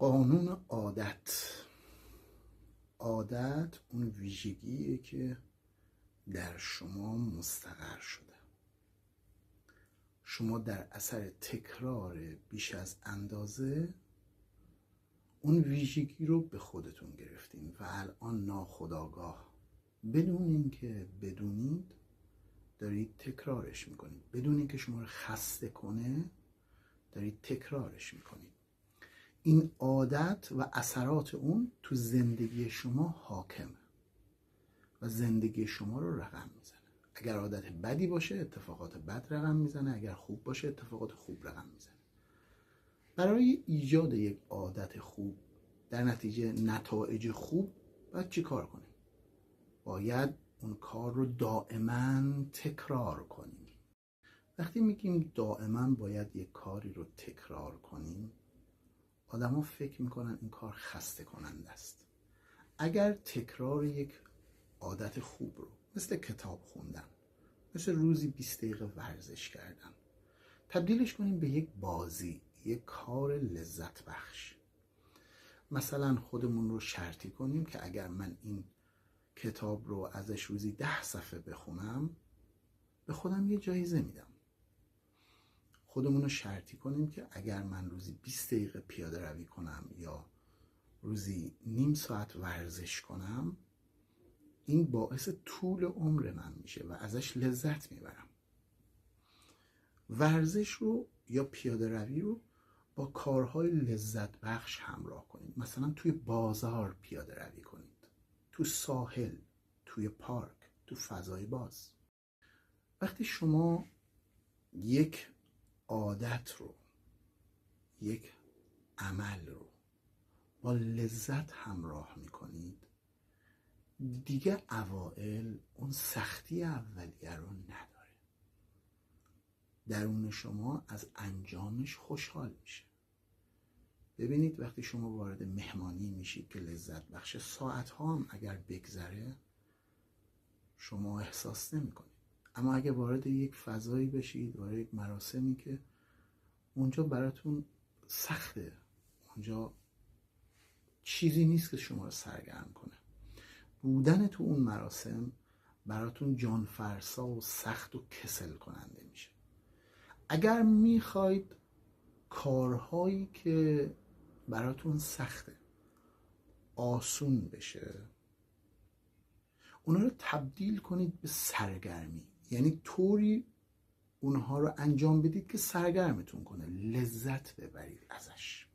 قانون عادت. عادت اون ویژگیه که در شما مستقر شده. شما در اثر تکرار بیش از اندازه اون ویژگی رو به خودتون گرفتین و الان ناخودآگاه بدون اینکه بدونید دارید تکرارش میکنید، بدون اینکه شما رو خسته کنه دارید تکرارش میکنید. این عادت و اثرات اون تو زندگی شما حاکمه و زندگی شما رو رقم میزنه. اگر عادت بدی باشه اتفاقات بد رقم میزنه، اگر خوب باشه اتفاقات خوب رقم میزنه. برای ایجاد یک عادت خوب در نتیجه نتایج خوب باید چی کار کنیم؟ باید اون کار رو دائما تکرار کنیم. وقتی میگیم دائما باید یک کاری رو تکرار کنیم، آدم ها فکر میکنن این کار خسته کننده است. اگر تکرار یک عادت خوب رو مثل کتاب خوندن، مثل روزی 20 دقیقه ورزش کردن تبدیلش کنیم به یک بازی، یک کار لذت بخش. مثلا خودمون رو شرطی کنیم که اگر من این کتاب رو ازش روزی 10 صفحه بخونم به خودم یه جایزه میدم. خودمون رو شرطی کنیم که اگر من روزی 20 دقیقه پیاده روی کنم یا روزی نیم ساعت ورزش کنم این باعث طول عمر من میشه و ازش لذت میبرم. ورزش رو یا پیاده روی رو با کارهای لذت بخش همراه کنید. مثلا توی بازار پیاده روی کنید، تو ساحل، توی پارک، تو فضای باز. وقتی شما یک عادت رو، یک عمل رو با لذت همراه میکنید دیگه اوائل اون سختی اولیه رو نداره. درون شما از انجامش خوشحال میشه. ببینید وقتی شما وارد مهمانی میشید که لذت بخش، ساعت ها هم اگر بگذره شما احساس نمی کنید. اما اگر وارد یک فضایی بشید، وارد یک مراسمی که اونجا براتون سخته، اونجا چیزی نیست که شما رو سرگرم کنه، بودن تو اون مراسم براتون جانفرسا و سخت و کسل کننده میشه. اگر میخواید کارهایی که براتون سخته آسون بشه اونها رو تبدیل کنید به سرگرمی، یعنی طوری اونها رو انجام بدید که سرگرمتون کنه، لذت ببرید ازش.